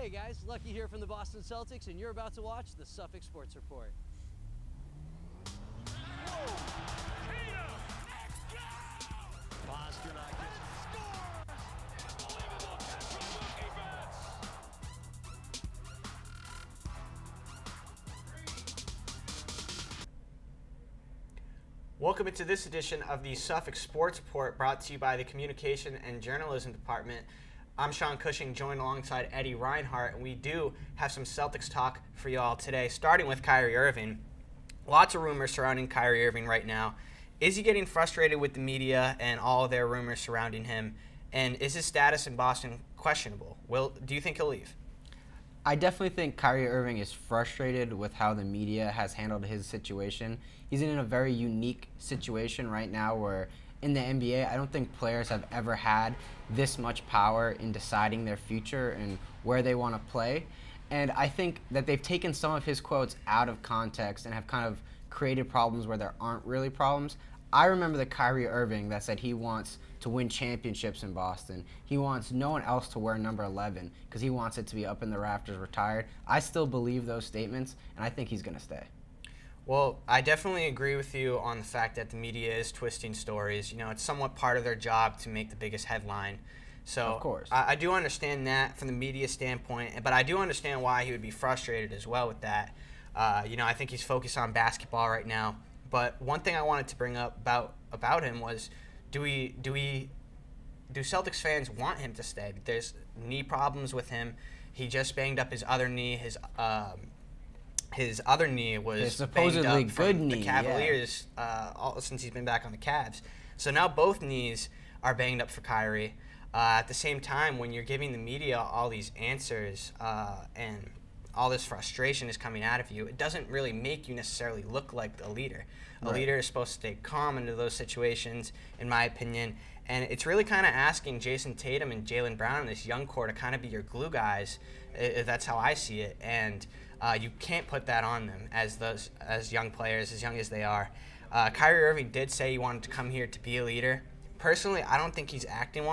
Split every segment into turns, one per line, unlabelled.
Hey guys, Lucky here from the Boston Celtics, and you're about to watch the Suffolk Sports Report.
Boston scores! Unbelievable catch from Mookie Betts!
Welcome into this edition of the Suffolk Sports Report, brought to you by the Communication and Journalism Department. I'm Sean Cushing, joined alongside Eddie Reindhart, and we do have some Celtics talk for you all today, starting with Kyrie Irving. Lots of rumors surrounding Kyrie Irving right now. Is he getting frustrated with the media and all of their rumors surrounding him? And is his status in Boston questionable? Do you think he'll leave?
I definitely think Kyrie Irving is frustrated with how the media has handled his situation. He's in a very unique situation right now where in the NBA, I don't think players have ever had this much power in deciding their future and where they want to play. And I think that they've taken some of his quotes out of context and have kind of created problems where there aren't really problems. I remember the Kyrie Irving that said he wants to win championships in Boston. He wants no one else to wear number 11 because he wants it to be up in the rafters, retired. I still believe those statements, and I think he's going to stay.
Well, I definitely agree with you on the fact that the media is twisting stories. You know, it's somewhat part of their job to make the biggest headline. So
of course.
I do understand that from the media standpoint, but I do understand why he would be frustrated as well with that. I think he's focused on basketball right now. But one thing I wanted to bring up about him was, do Celtics fans want him to stay? There's knee problems with him. He just banged up his other knee. His other knee was
his supposedly
banged up
good
from
knee,
the Cavaliers since he's been back on the Cavs. So now both knees are banged up for Kyrie. At the same time, when you're giving the media all these answers and all this frustration is coming out of you, it doesn't really make you necessarily look like a leader. A leader is supposed to stay calm into those situations, in my opinion. And it's really kind of asking Jason Tatum and Jaylen Brown in this young core to kind of be your glue guys. That's how I see it. And you can't put that on them as young players, as young as they are. Kyrie Irving did say he wanted to come here to be a leader. Personally, I don't think he's acting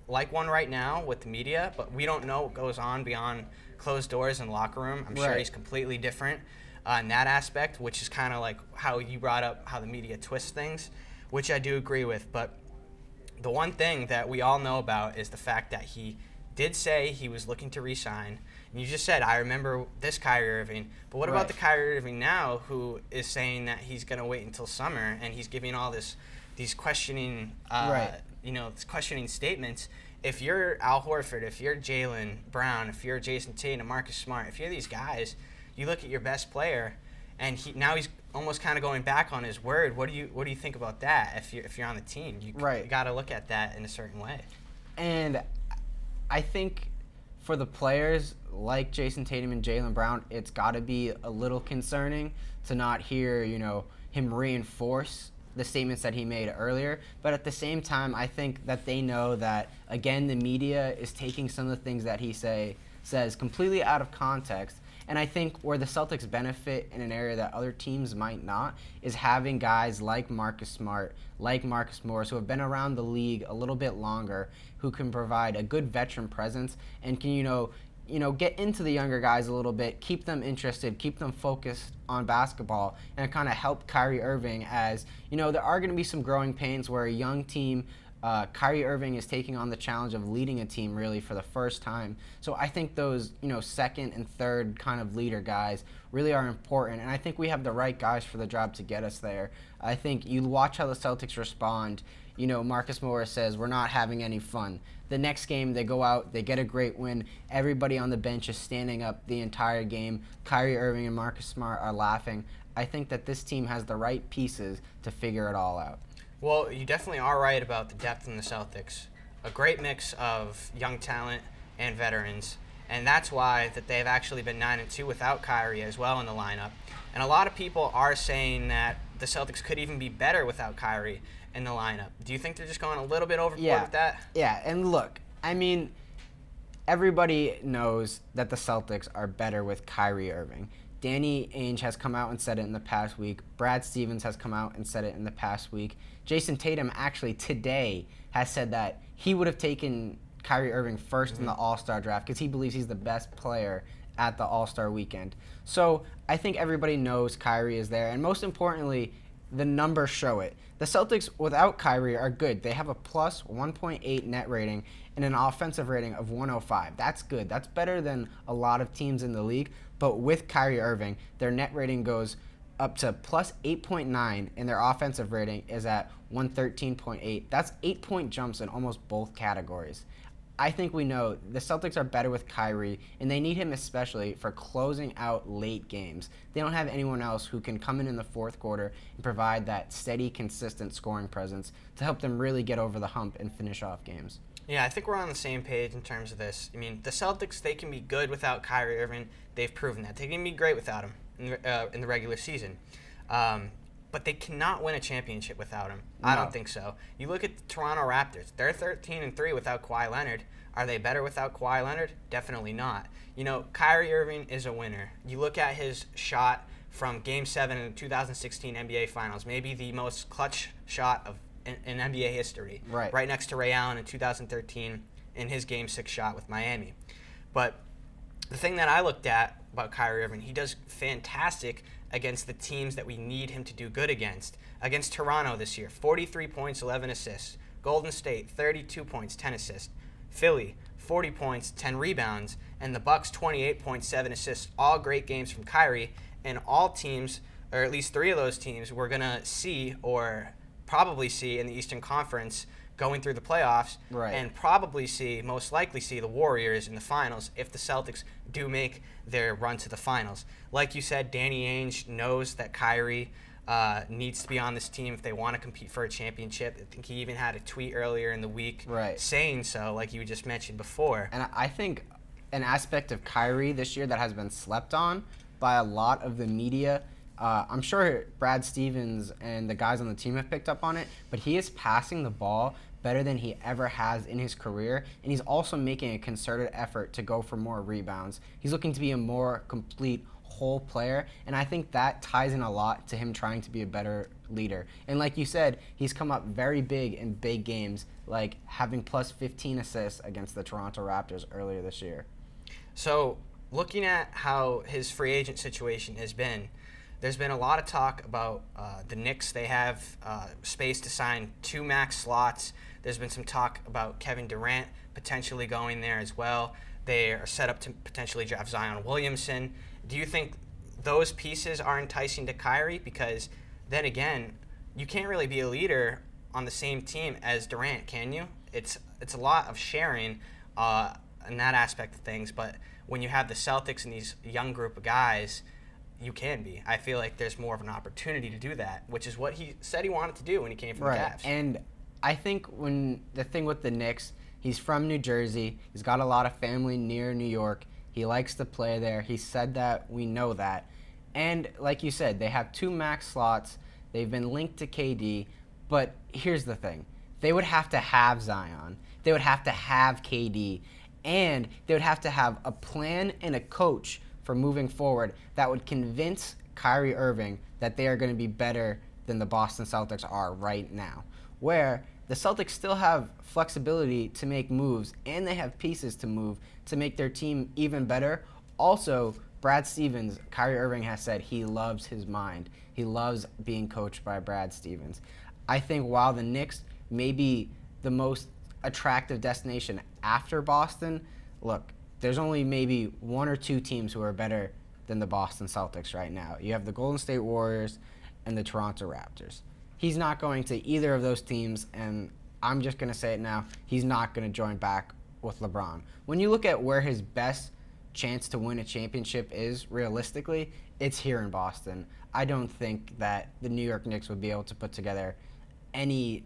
like one right now with the media, but we don't know what goes on beyond closed doors in the locker room. I'm sure he's completely different in that aspect, which is kind of like how you brought up how the media twists things, which I do agree with. But the one thing that we all know about is the fact that he did say he was looking to re-sign. And you just said, I remember this Kyrie Irving. But what about the Kyrie Irving now who is saying that he's going to wait until summer and he's giving all these questioning questioning statements? If you're Al Horford, if you're Jaylen Brown, if you're Jason Tatum, Marcus Smart, if you're these guys, you look at your best player, and he's almost kind of going back on his word. What do you think about that? If you're on the team, you got to look at that in a certain way.
And I think for the players like Jason Tatum and Jaylen Brown, it's got to be a little concerning to not hear him reinforce the statements that he made earlier. But at the same time, I think that they know that, again, the media is taking some of the things that he says completely out of context. And I think where the Celtics benefit in an area that other teams might not is having guys like Marcus Smart, like Marcus Morris, who have been around the league a little bit longer, who can provide a good veteran presence and can, get into the younger guys a little bit, keep them interested, keep them focused on basketball, and kind of help Kyrie Irving as, there are going to be some growing pains where a young team, Kyrie Irving is taking on the challenge of leading a team really for the first time. So I think those, second and third kind of leader guys really are important. And I think we have the right guys for the job to get us there. I think you watch how the Celtics respond. Marcus Morris says, we're not having any fun. The next game, they go out, they get a great win. Everybody on the bench is standing up the entire game. Kyrie Irving and Marcus Smart are laughing. I think that this team has the right pieces to figure it all out.
Well, you definitely are right about the depth in the Celtics. A great mix of young talent and veterans. And that's why that they've actually been 9-2 without Kyrie as well in the lineup. And a lot of people are saying that the Celtics could even be better without Kyrie in the lineup. Do you think they're just going a little bit overboard with that?
Yeah, and look, everybody knows that the Celtics are better with Kyrie Irving. Danny Ainge has come out and said it in the past week. Brad Stevens has come out and said it in the past week. Jason Tatum actually today has said that he would have taken Kyrie Irving first in the All-Star draft because he believes he's the best player at the All-Star weekend. So I think everybody knows Kyrie is there, and most importantly, the numbers show it. The Celtics without Kyrie are good. They have a plus 1.8 net rating and an offensive rating of 105. That's good. That's better than a lot of teams in the league. But with Kyrie Irving, their net rating goes up to plus 8.9, and their offensive rating is at 113.8. That's 8-point jumps in almost both categories. I think we know the Celtics are better with Kyrie, and they need him especially for closing out late games. They don't have anyone else who can come in the fourth quarter and provide that steady, consistent scoring presence to help them really get over the hump and finish off games.
Yeah, I think we're on the same page in terms of this. I mean, the Celtics, they can be good without Kyrie Irving. They've proven that. They can be great without him in the regular season. But they cannot win a championship without him.
No.
I don't think so. You look at the Toronto Raptors. They're 13-3 without Kawhi Leonard. Are they better without Kawhi Leonard? Definitely not. You know, Kyrie Irving is a winner. You look at his shot from Game 7 in the 2016 NBA Finals, maybe the most clutch shot in NBA history.
Right
next to Ray Allen in 2013 in his Game 6 shot with Miami. But the thing that I looked at about Kyrie Irving, he does fantastic against the teams that we need him to do good against. Against Toronto this year, 43 points, 11 assists. Golden State, 32 points, 10 assists. Philly, 40 points, 10 rebounds. And the Bucks, 28 points, 7 assists. All great games from Kyrie. And all teams, or at least 3 of those teams, we're going to see or probably see in the Eastern Conference going through the playoffs, and probably most likely see the Warriors in the finals if the Celtics do make their run to the finals. Like you said, Danny Ainge knows that Kyrie needs to be on this team if they want to compete for a championship. I think he even had a tweet earlier in the week saying so, like you just mentioned before.
And I think an aspect of Kyrie this year that has been slept on by a lot of the media, I'm sure Brad Stevens and the guys on the team have picked up on it, but he is passing the ball better than he ever has in his career, and he's also making a concerted effort to go for more rebounds. He's looking to be a more complete whole player, and I think that ties in a lot to him trying to be a better leader. And like you said, he's come up very big in big games, like having plus 15 assists against the Toronto Raptors earlier this year.
So looking at how his free agent situation has been, there's been a lot of talk about the Knicks. They have space to sign 2 max slots. There's been some talk about Kevin Durant potentially going there as well. They are set up to potentially draft Zion Williamson. Do you think those pieces are enticing to Kyrie? Because then again, you can't really be a leader on the same team as Durant, can you? It's a lot of sharing in that aspect of things. But when you have the Celtics and these young group of guys, you can be. I feel like there's more of an opportunity to do that, which is what he said he wanted to do when he came from the Cavs.
And I think when the thing with the Knicks, he's from New Jersey. He's got a lot of family near New York. He likes to play there. He said that. We know that. And like you said, they have 2 max slots. They've been linked to KD. But here's the thing. They would have to have Zion. They would have to have KD. And they would have to have a plan and a coach for moving forward that would convince Kyrie Irving that they are going to be better than the Boston Celtics are right now. Where the Celtics still have flexibility to make moves, and they have pieces to move to make their team even better. Also, Brad Stevens, Kyrie Irving has said he loves his mind. He loves being coached by Brad Stevens. I think while the Knicks may be the most attractive destination after Boston, look, there's only maybe 1 or 2 teams who are better than the Boston Celtics right now. You have the Golden State Warriors and the Toronto Raptors. He's not going to either of those teams, and I'm just going to say it now, he's not going to join back with LeBron. When you look at where his best chance to win a championship is, realistically, it's here in Boston. I don't think that the New York Knicks would be able to put together any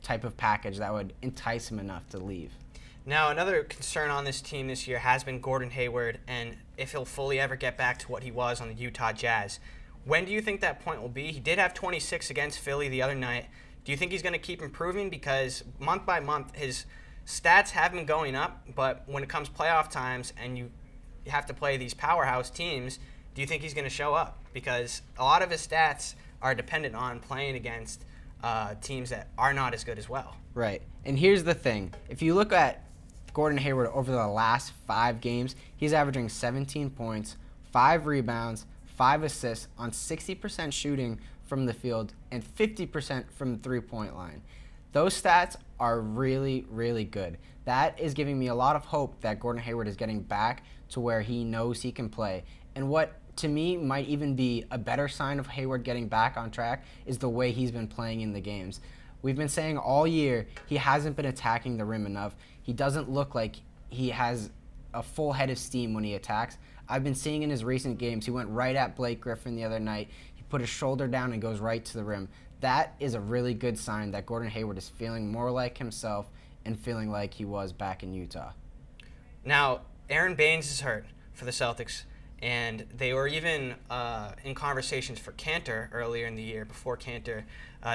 type of package that would entice him enough to leave.
Now, another concern on this team this year has been Gordon Hayward, and if he'll fully ever get back to what he was on the Utah Jazz. When do you think that point will be? He did have 26 against Philly the other night. Do you think he's going to keep improving? Because month by month, his stats have been going up, but when it comes playoff times and you have to play these powerhouse teams, do you think he's going to show up? Because a lot of his stats are dependent on playing against teams that are not as good as well.
Right. And here's the thing. If you look at Gordon Hayward over the last 5 games, he's averaging 17 points, 5 rebounds, 5 assists on 60% shooting from the field and 50% from the three-point line. Those stats are really, really good. That is giving me a lot of hope that Gordon Hayward is getting back to where he knows he can play. And what, to me, might even be a better sign of Hayward getting back on track is the way he's been playing in the games. We've been saying all year he hasn't been attacking the rim enough. He doesn't look like he has a full head of steam when he attacks. I've been seeing in his recent games, he went right at Blake Griffin the other night. He put his shoulder down and goes right to the rim. That is a really good sign that Gordon Hayward is feeling more like himself and feeling like he was back in Utah.
Now, Aaron Baines is hurt for the Celtics, and they were even in conversations for Cantor earlier in the year before Cantor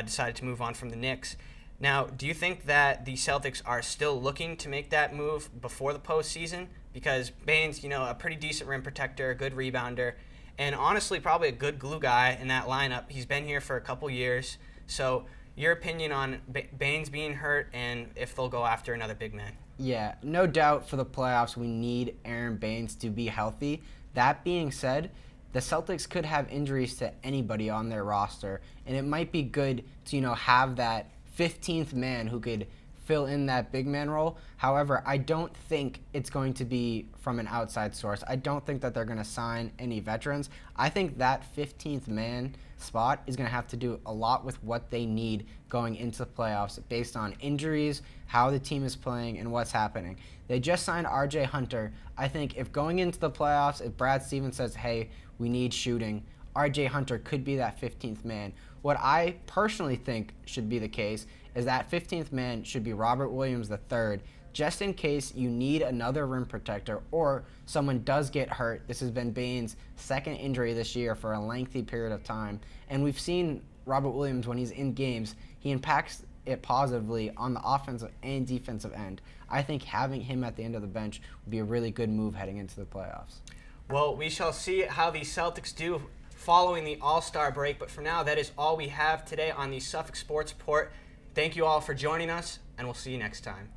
decided to move on from the Knicks. Now, do you think that the Celtics are still looking to make that move before the postseason? Because Baines, a pretty decent rim protector, a good rebounder, and honestly probably a good glue guy in that lineup. He's been here for a couple years. So your opinion on Baines being hurt and if they'll go after another big man?
Yeah, no doubt for the playoffs we need Aaron Baines to be healthy. That being said, the Celtics could have injuries to anybody on their roster, and it might be good to, have that 15th man who could fill in that big man role. However, I don't think it's going to be from an outside source. I don't think that they're going to sign any veterans. I think that 15th man spot is going to have to do a lot with what they need going into the playoffs based on injuries, how the team is playing, and what's happening. They just signed R.J. Hunter. I think if going into the playoffs, if Brad Stevens says, hey, we need shooting, R.J. Hunter could be that 15th man. What I personally think should be the case is that 15th man should be Robert Williams III, just in case you need another rim protector or someone does get hurt. This has been Baines' second injury this year for a lengthy period of time. And we've seen Robert Williams, when he's in games, he impacts it positively on the offensive and defensive end. I think having him at the end of the bench would be a really good move heading into the playoffs.
Well, we shall see how the Celtics do following the All-Star break. But for now, that is all we have today on the Suffolk Sports Report. Thank you all for joining us, and we'll see you next time.